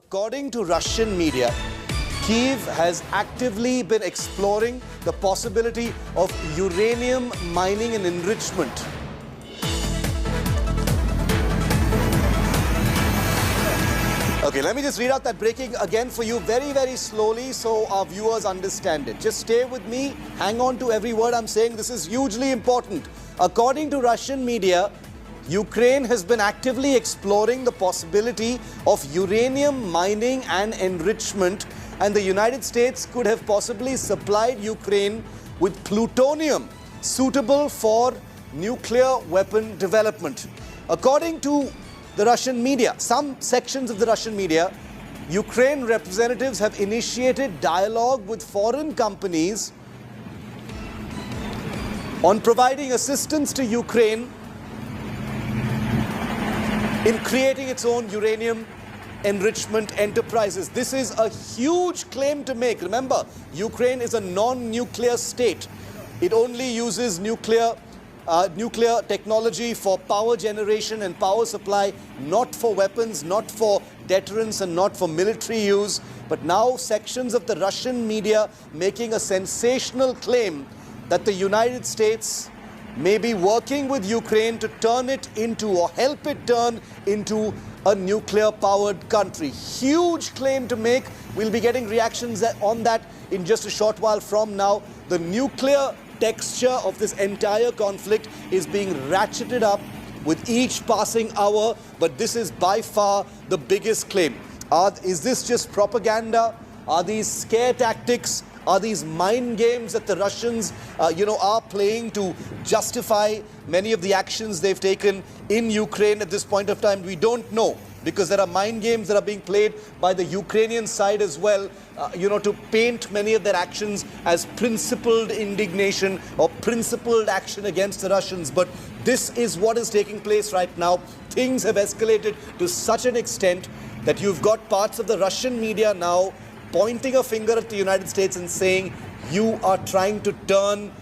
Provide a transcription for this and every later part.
According to Russian media, Kyiv has actively been exploring the possibility of uranium mining and enrichment. Okay, let me just read out that breaking again for you very, very slowly so our viewers understand it. Just stay with me, hang on to every word I'm saying. This is hugely important. According to Russian media, Ukraine has been actively exploring the possibility of uranium mining and enrichment, and the United States could have possibly supplied Ukraine with plutonium suitable for nuclear weapon development. According to the Russian media, some sections of the Russian media, Ukraine representatives have initiated dialogue with foreign companies on providing assistance to Ukraine in creating its own uranium enrichment enterprises. This is a huge claim to make. Remember, Ukraine is a non-nuclear state. It only uses nuclear technology for power generation and power supply, not for weapons, not for deterrence and not for military use. But now sections of the Russian media making a sensational claim that the United States may be working with Ukraine to turn it into or help it turn into a nuclear-powered country. Huge claim to make. We'll be getting reactions on that in just a short while from now. The nuclear texture of this entire conflict is being ratcheted up with each passing hour, but this is by far the biggest claim. Is this just propaganda? Are these scare tactics? Are these mind games that the Russians, are playing to justify many of the actions they've taken in Ukraine at this point of time? We don't know, because there are mind games that are being played by the Ukrainian side as well, to paint many of their actions as principled indignation or principled action against the Russians. But this is what is taking place right now. Things have escalated to such an extent that you've got parts of the Russian media now pointing a finger at the United States and saying, you are trying to turn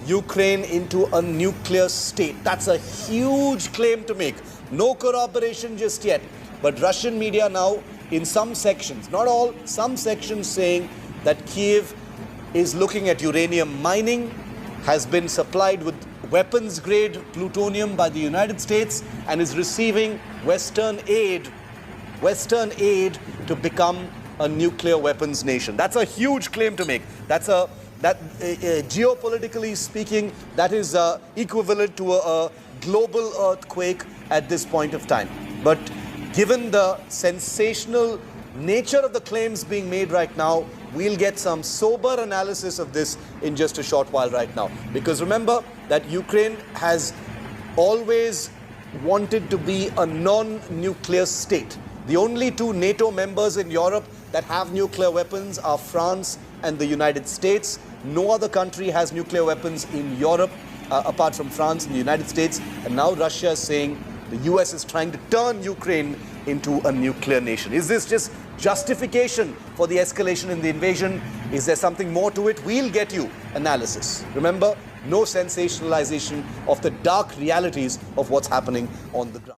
Ukraine into a nuclear state. That's a huge claim to make. No corroboration just yet. But Russian media now, in some sections, not all, some sections saying that Kyiv is looking at uranium mining, has been supplied with weapons-grade plutonium by the United States, and is receiving Western aid to become a nuclear weapons nation. That's a huge claim to make. Geopolitically speaking, that is equivalent to a global earthquake at this point of time. But given the sensational nature of the claims being made right now, we'll get some sober analysis of this in just a short while right now. Because remember that Ukraine has always wanted to be a non-nuclear state. The only two NATO members in Europe that have nuclear weapons are France and the United States. No other country has nuclear weapons in Europe apart from France and the United States. And now Russia is saying the US is trying to turn Ukraine into a nuclear nation. Is this just justification for the escalation in the invasion? Is there something more to it? We'll get you analysis. Remember, no sensationalization of the dark realities of what's happening on the ground.